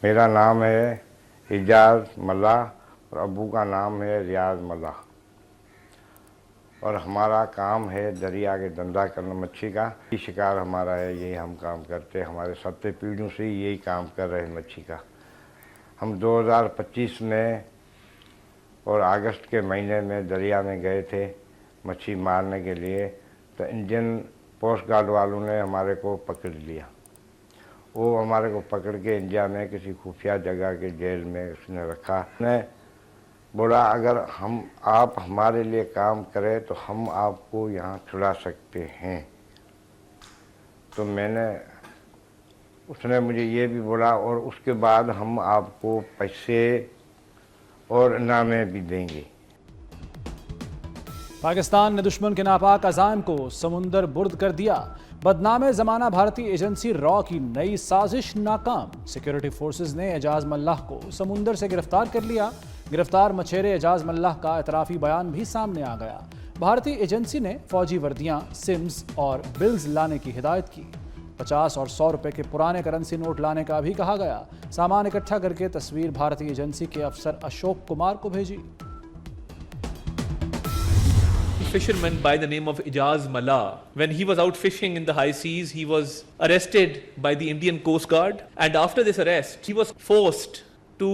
मेरा नाम है एजाज मल्ला और अब्बू का नाम है रियाज मल्ला और हमारा काम है दरिया के धंधा करना, मच्छी का शिकार हमारा है। यही हम काम करते हैं, हमारे 7 पीढ़ियों से यही काम कर रहे हैं मच्छी का। हम 2025 में और अगस्त के महीने में दरिया में गए थे मच्छी मारने के लिए, तो इंडियन कोस्ट गार्ड वालों ने हमारे को पकड़ लिया। वो हमारे को पकड़ के इंडिया में किसी खुफिया जगह के जेल में उसने रखा। ने बोला अगर आप हमारे लिए काम करें तो हम आपको यहाँ छुड़ा सकते हैं। तो उसने मुझे ये भी बोला और उसके बाद हम आपको पैसे और इनामे भी देंगे। पाकिस्तान ने दुश्मन के नापाक अज़ाइम को समुंदर बुर्द कर दिया। बदनाम ज़माना भारतीय एजेंसी रॉ की नई साजिश नाकाम। सिक्योरिटी फोर्सेस ने एजाज मल्लाह को समुंदर से गिरफ्तार कर लिया। गिरफ्तार मछेरे एजाज मल्लाह का एतराफ़ी बयान भी सामने आ गया। भारतीय एजेंसी ने फौजी वर्दियां, सिम्स और बिल्स लाने की हिदायत की। 50 और 100 रुपए के पुराने करेंसी नोट लाने का भी कहा गया। सामान इकट्ठा करके तस्वीर भारतीय एजेंसी के अफसर अशोक कुमार को भेजी। Fisherman by the name of Ijaz Malla. When he was out fishing in the high seas, he was arrested by the Indian Coast Guard, and after this arrest, he was forced to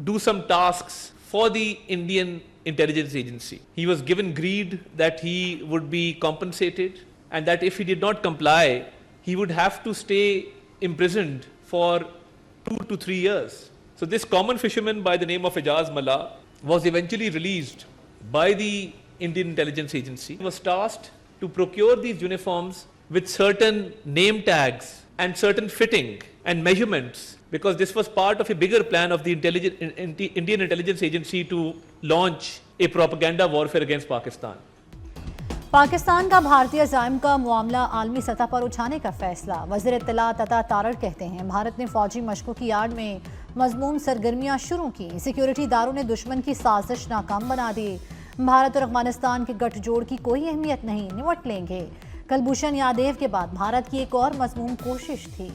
do some tasks for the Indian Intelligence Agency. He was given greed that he would be compensated and that if he did not comply, he would have to stay imprisoned for 2 to 3 years. So this common fisherman by the name of Ijaz Malla was eventually released by the Indian Intelligence Agency. He was tasked to procure these uniforms with certain name tags and certain fitting and measurements, because this was part of a bigger plan of the Indian Intelligence Agency to launch a propaganda warfare against Pakistan. Pakistan का भारतीय अज़ाइम का मामला आलमी सतह पर उठाने का फैसला। वज़ीर इत्तलात अता तारड़ कहते हैं भारत ने फौजी मशकों की आड़ में मज़मूम सरगर्मियां शुरू की। सिक्योरिटी इदारों ने दुश्मन की साजिश नाकाम बना दी। भारत और अफगानिस्तान के गठजोड़ की कोई अहमियत नहीं, निपट लेंगे। कुलभूषण यादव के बाद भारत की एक और मज़मूम कोशिश थी।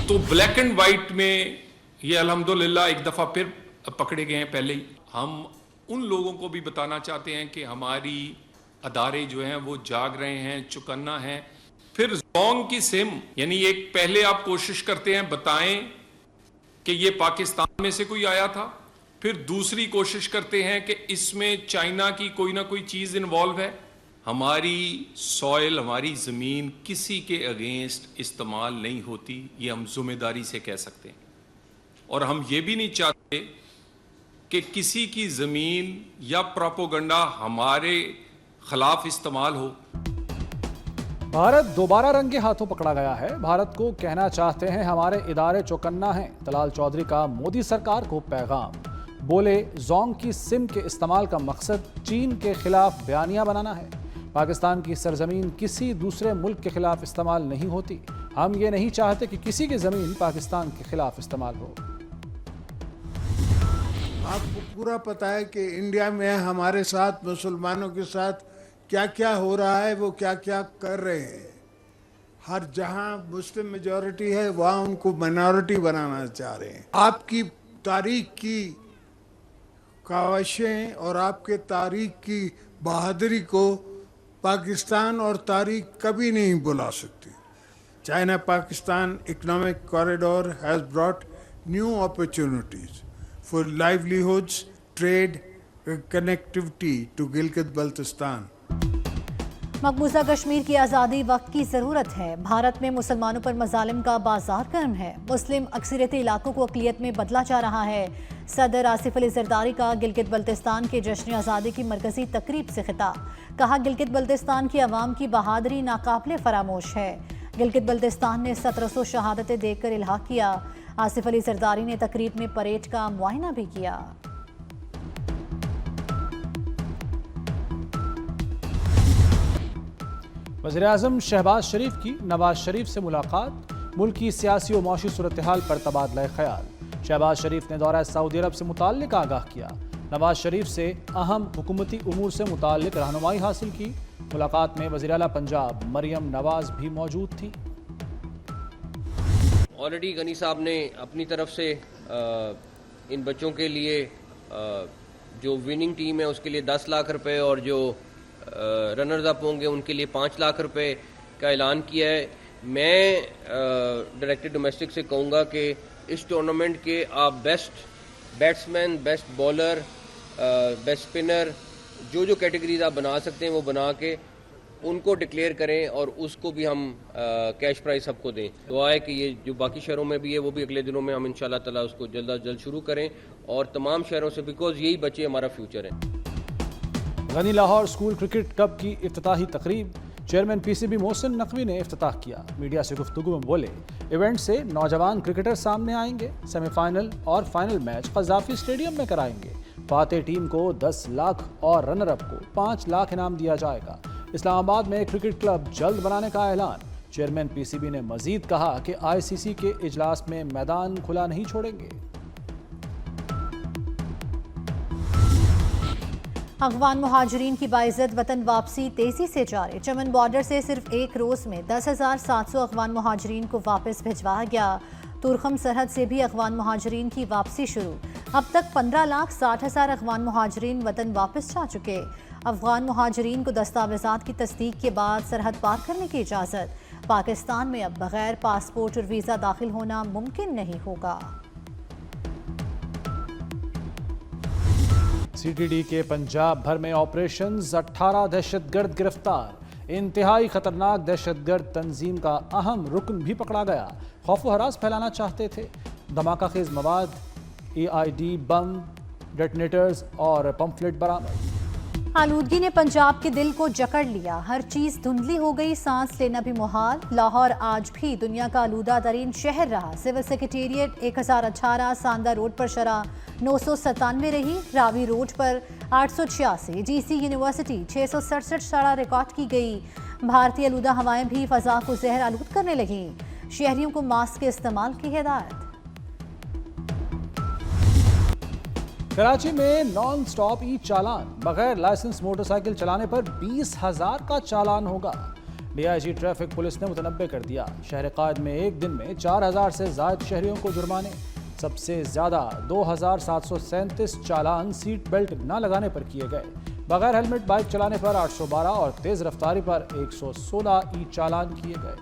तो ब्लैक एंड व्हाइट में ये अल्हम्दुलिल्लाह एक दफा फिर पकड़े गए हैं। पहले ही हम उन लोगों को भी बताना चाहते हैं कि हमारी अदारे जो हैं वो जाग रहे हैं, चौकन्ना हैं। फिर जोंग की सिम, यानी एक पहले आप कोशिश करते हैं बताएं कि ये पाकिस्तान में से कोई आया था, फिर दूसरी कोशिश करते हैं कि इसमें चाइना की कोई ना कोई चीज़ इन्वॉल्व है। हमारी सॉइल, हमारी ज़मीन किसी के अगेंस्ट इस्तेमाल नहीं होती, ये हम ज़िम्मेदारी से कह सकते हैं। और हम ये भी नहीं चाहते कि किसी की ज़मीन या प्रोपोगंडा हमारे खिलाफ इस्तेमाल हो। भारत दोबारा रंगे हाथों पकड़ा गया है। भारत को कहना चाहते हैं हमारे इदारे चौकन्ना हैं। तलाल चौधरी का मोदी सरकार को पैगाम। बोले जोंग की सिम के इस्तेमाल का मकसद चीन के खिलाफ बयानियां बनाना है। पाकिस्तान की सरजमीन किसी दूसरे मुल्क के खिलाफ इस्तेमाल नहीं होती। हम ये नहीं चाहते कि किसी की जमीन पाकिस्तान के खिलाफ इस्तेमाल हो। आपको पूरा पता है कि इंडिया में हमारे साथ, मुसलमानों के साथ क्या क्या हो रहा है, वो क्या क्या कर रहे हैं। हर जहां मुस्लिम मेजॉरिटी है वहां उनको माइनॉरिटी बनाना चाह रहे हैं। आपकी तारीख की काविशें और आपके तारीख की बहादुरी को पाकिस्तान और तारीख कभी नहीं भुला सकती। China Pakistan economic corridor has brought new opportunities for livelihoods, trade, connectivity to Gilgit Baltistan. मकबूजा कश्मीर की आज़ादी वक्त की ज़रूरत है। भारत में मुसलमानों पर मजालिम का बाजार गर्म है। मुस्लिम अक्सरियती इलाकों को अक़लियत में बदला जा रहा है। सदर आसिफ अली ज़रदारी का गिलगित बल्तिस्तान के जश्न आज़ादी की मरकज़ी तकरीब से खिताब। कहा गिलगित बल्तिस्तान की आवाम की बहादुरी नाकाबिले फरामोश है। गिलगित बल्तिस्तान ने 1700 शहादतें देकर इल्हाक किया। आसिफ अली ज़रदारी ने तकरीब में परेड का मुआयना भी किया। वज़ीर-ए-आज़म शहबाज शरीफ की नवाज शरीफ से मुलाकात। मुल्क की सियासी और मौशी सूरत हाल पर तबादला ख्याल। शहबाज शरीफ ने दौरा सऊदी अरब से मुताल्लिक आगाह किया। नवाज शरीफ से अहम हुकूमती उमूर से मुताल्लिक रहनुमाई हासिल की। मुलाकात में वज़ीर आला पंजाब मरियम नवाज भी मौजूद थी। ऑलरेडी गनी साहब ने अपनी तरफ से इन बच्चों के लिए जो विनिंग टीम है उसके लिए 10 लाख रुपए और जो रनर्स अप होंगे उनके लिए 5 लाख रुपए का ऐलान किया है। मैं डायरेक्टर डोमेस्टिक से कहूँगा कि इस टूर्नामेंट के आप best batsman, best bowler, best spinner, जो कैटेगरीज आप बना सकते हैं वो बना के उनको डिक्लेयर करें और उसको भी हम कैश प्राइज सबको दें। दुआ है कि ये जो बाकी शहरों में भी है वो भी अगले दिनों में हम इंशाल्लाह ताला उसको जल्द अज जल्द शुरू करें और तमाम शहरों से, बिकॉज यही बच्चे हमारा फ्यूचर हैं। Ghani Lahore school cricket cup की इफ्तिताही तकरीब चेयरमैन पीसीबी मोहसिन नकवी ने इफ्तिताह किया। मीडिया से गुफ्तगू में बोले, इवेंट से नौजवान क्रिकेटर सामने आएंगे। सेमीफाइनल और फाइनल मैच कज़ाफी स्टेडियम में कराएंगे। फातेह टीम को 10 लाख और रनर अप को 5 लाख इनाम दिया जाएगा। इस्लामाबाद में क्रिकेट क्लब जल्द बनाने का ऐलान। चेयरमैन पीसीबी ने मजीद कहा कि आईसीसी के इजलास में मैदान खुला नहीं छोड़ेंगे। अफगान मुहाजिरीन की बाइज्जत वतन वापसी तेजी से जारी। चमन बॉर्डर से सिर्फ एक रोज में 10,700 अफगान मुहाजिरीन को वापस भिजवाया गया। तुरखम सरहद से भी अफगान मुहाजिरीन की वापसी शुरू। अब तक 15,60,000 अफगान मुहाजिरीन वतन वापस जा चुके। अफगान मुहाजिरीन को दस्तावेजात की तस्दीक के बाद सरहद पार करने की इजाज़त। पाकिस्तान में अब बगैर पासपोर्ट और वीज़ा दाखिल होना मुमकिन नहीं होगा। सीटीडी के पंजाब भर में ऑपरेशंस, 18 दहशतगर्द गिरफ्तार। इंतहाई खतरनाक दहशतगर्द तंजीम का अहम रुकन भी पकड़ा गया। खौफ व हरास फैलाना चाहते थे। धमाका खेज मवाद, AID, बम, डेटोनेटर्स और पंफलेट बरामद। आलूदगी ने पंजाब के दिल को जकड़ लिया। हर चीज धुंधली हो गई, सांस लेना भी मुहाल। लाहौर आज भी दुनिया का आलूदा तरीन शहर रहा। सिविल सेक्रेटेरिएट 1018, सांदा रोड पर शरह 997 रही। रावी रोड पर 886, GC यूनिवर्सिटी 667 शरह रिकॉर्ड की गई। भारतीय आलूदा हवाएं भी फजा को जहर आलूद करने लगी। शहरियों को मास्क के इस्तेमाल की हिदायत। कराची में नॉन स्टॉप ई चालान। बगैर लाइसेंस मोटरसाइकिल चलाने पर 20,000 का चालान होगा। DIG ट्रैफिक पुलिस ने मुतनब्बे कर दिया। शहर कायद में एक दिन में 4,000 से ज्यादा शहरियों को जुर्माने। सबसे ज्यादा 2,737 चालान सीट बेल्ट न लगाने पर किए गए। बगैर हेलमेट बाइक चलाने पर 812 और तेज रफ्तारी पर 116 ई चालान किए गए।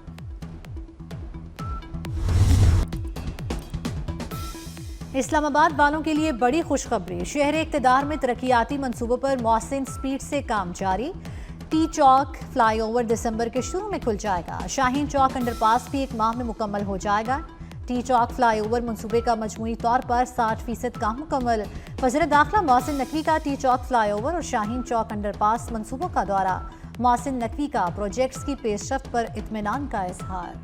इस्लामाबाद वालों के लिए बड़ी खुशखबरी। शहर इक़्तिदार में तरक्याती मंसूबों पर मौसिन स्पीड से काम जारी। टी चौक फ्लाईओवर दिसंबर के शुरू में खुल जाएगा। शाहीन चौक अंडरपास भी एक माह में मुकम्मल हो जाएगा। टी चौक फ्लाईओवर मंसूबे का मजमूई तौर पर 60% काम मुकम्मल। वज़ीर दाखिला मोहसिन नकवी का टी चौक फ्लाईओवर और शाहीन चौक अंडरपास मंसूबों का दौरा। मोहसिन नकवी का प्रोजेक्ट्स की पेशरफ्त पर इत्मीनान का इजहार।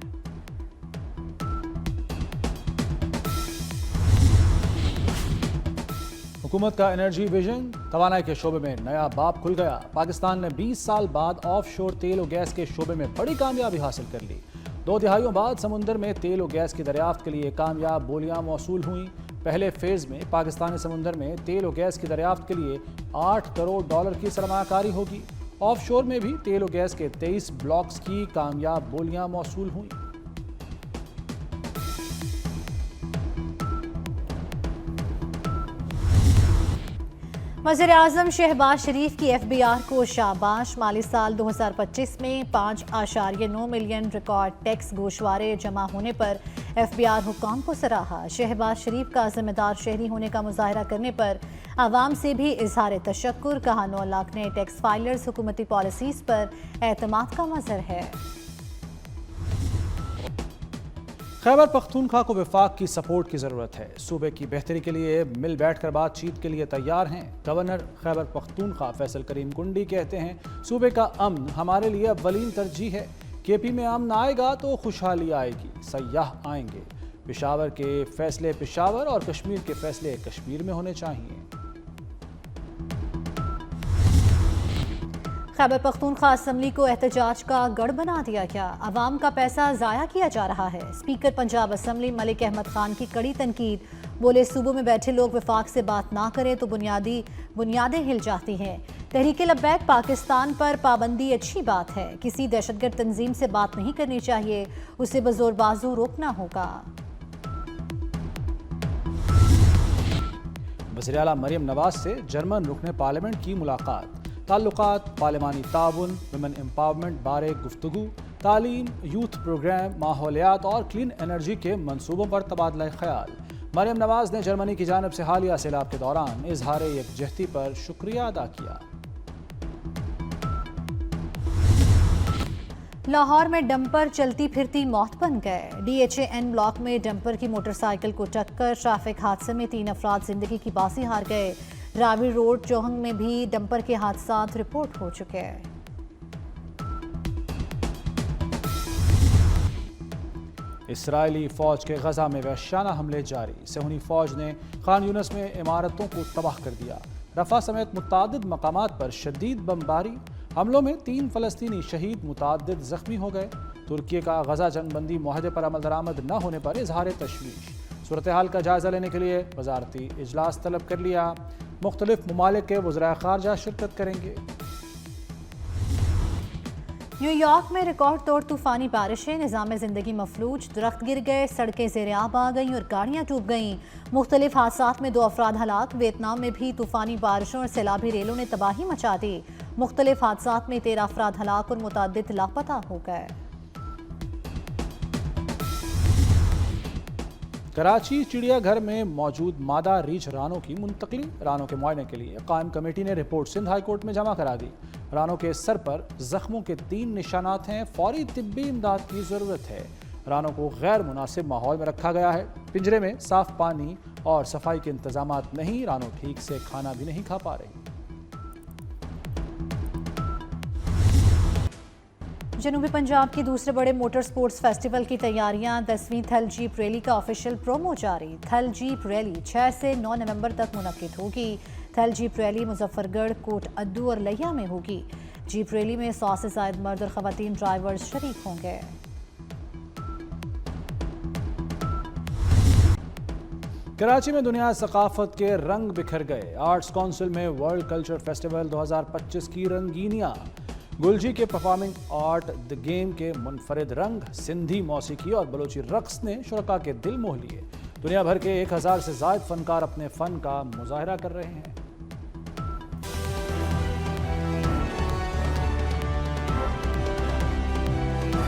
हुकूमत का एनर्जी विजन, तवानाई के शोबे में नया बाब खुल गया। पाकिस्तान ने 20 साल बाद ऑफ शोर तेल और गैस के शोबे में बड़ी कामयाबी हासिल कर ली। 2 दिहाइयों बाद समुंदर में तेल और गैस की दरियाफ्त के लिए कामयाब बोलियां मौसूल हुई। पहले फेज में पाकिस्तानी समुंदर में तेल और गैस की दरियाफ्त के लिए $8 करोड़ की सरमायाकारी होगी। ऑफ शोर में भी तेल और गैस के 23 ब्लॉक्स की कामयाब बोलियां मौसूल हुई। वज़ीर-ए-आज़म शहबाज शरीफ की FBR को शाबाश। माली साल 2025 में 5.9 मिलियन रिकॉर्ड टैक्स गोशवारे जमा होने पर FBR हुक्काम को सराहा। शहबाज शरीफ का जिम्मेदार शहरी होने का मुजाहरा करने पर आवाम से भी इजहार तशक्कुर। कहा 9 लाख नए टैक्स फाइलर्स हुकूमती पॉलिसीज पर एतमाद का मज़हर है। खैबर पख्तूनख्वा को वफाक की सपोर्ट की ज़रूरत है। सूबे की बेहतरी के लिए मिल बैठकर बातचीत के लिए तैयार हैं। गवर्नर खैबर पख्तूनख्वा फैसल करीम कुंडी कहते हैं, सूबे का अमन हमारे लिए अव्वलीन तरजीह है। KP में अमन आएगा तो खुशहाली आएगी, सयाह आएंगे। पेशावर के फैसले पेशावर और कश्मीर के फैसले कश्मीर में होने चाहिए। खैबर पख्तूनख्वा असम्बली को एहतजाज का गढ़ बना दिया गया। अवाम का पैसा ज़ाया किया जा रहा है। स्पीकर पंजाब असम्बली मलिक अहमद खान की कड़ी तनकीद। बोले, सूबों में बैठे लोग वफाक से बात ना करें तो बुनियादें हिल जाती हैं। تحریک لبیک پاکستان پر پابندی اچھی بات ہے، کسی دہشت گرد تنظیم سے بات نہیں کرنی چاہیے، اسے بزور بازو روکنا ہوگا۔ وزیر اعلیٰ مریم نواز سے جرمن رکن پارلیمنٹ کی ملاقات، تعلقات، پارلیمانی تعاون، ویمن امپاورمنٹ بارے گفتگو، تعلیم، یوتھ پروگرام، ماحولیات اور کلین انرجی کے منصوبوں پر تبادلہ خیال۔ مریم نواز نے جرمنی کی جانب سے حالیہ سیلاب کے دوران اظہار یکجہتی پر شکریہ ادا کیا۔ لاہور میں ڈمپر چلتی پھرتی موت بن گئے، D H A N block میں ڈمپر کی موٹر سائیکل کو ٹکر، ٹریفک حادثے میں 3 افراد زندگی کی بازی ہار گئے۔ راوی روڈ چوہنگ میں بھی ڈمپر کے حادثات رپورٹ ہو چکے ہیں۔ اسرائیلی فوج کے غزہ میں وحشیانہ حملے جاری، صہیونی فوج نے خان یونس میں عمارتوں کو تباہ کر دیا، رفح سمیت متعدد مقامات پر شدید بمباری، حملوں میں 3 فلسطینی شہید، متعدد زخمی ہو گئے۔ ترکی کا غزہ جنگ بندی معاہدے پر عمل درآمد نہ ہونے پر اظہار تشویش، صورتحال کا جائزہ لینے کے لیے وزارتی اجلاس طلب کر لیا، مختلف ممالک کے وزراء خارجہ شرکت کریں گے۔ نیو یارک میں ریکارڈ توڑ طوفانی بارشیں، نظام زندگی مفلوج، درخت گر گئے، سڑکیں زیر آب آ گئیں اور گاڑیاں ڈوب گئیں۔ مختلف حادثات میں 2 افراد ہلاک، ویتنام میں بھی طوفانی بارشوں اور سیلابی ریلوں نے تباہی مچا دی، مختلف حادثات میں 13 افراد ہلاک اور متعدد لاپتہ ہو گئے۔ کراچی چڑیا گھر میں موجود مادہ ریچھ رانوں کی منتقلی، رانوں کے معائنے کے لیے قائم کمیٹی نے رپورٹ سندھ ہائی کورٹ میں جمع کرا دی۔ رانوں کے سر پر زخموں کے 3 نشانات ہیں، فوری طبی امداد کی ضرورت ہے۔ رانوں کو غیر مناسب ماحول میں رکھا گیا ہے، پنجرے میں صاف پانی اور صفائی کے انتظامات نہیں، رانوں ٹھیک سے کھانا بھی نہیں کھا پا رہی۔ جنوبی پنجاب کی دوسرے بڑے موٹر سپورٹس فیسٹیول کی تیاریاں، 10ویں تھل جیپ ریلی کا آفیشیل پرومو جاری۔ تھل جیپ ریلی 6 سے 9 نومبر تک منعقد ہوگی۔ تھل جیپ ریلی مظفر گڑھ، کوٹ ادو اور لیا میں ہوگی۔ جیپ ریلی میں 100 سے زائد مرد اور خواتین ڈرائیورز شریک ہوں گے۔ کراچی میں دنیا ثقافت کے رنگ بکھر گئے، آرٹس کونسل میں ورلڈ کلچر فیسٹیول 2025 کی رنگینیاں، گلجی کے پرفارمنگ آرٹ دی گیم کے منفرد رنگ، سندھی موسیقی اور بلوچی رقص نے شرکاء کے دل موہ لیے۔ دنیا بھر کے 1000 سے زائد فنکار اپنے فن کا مظاہرہ کر رہے ہیں۔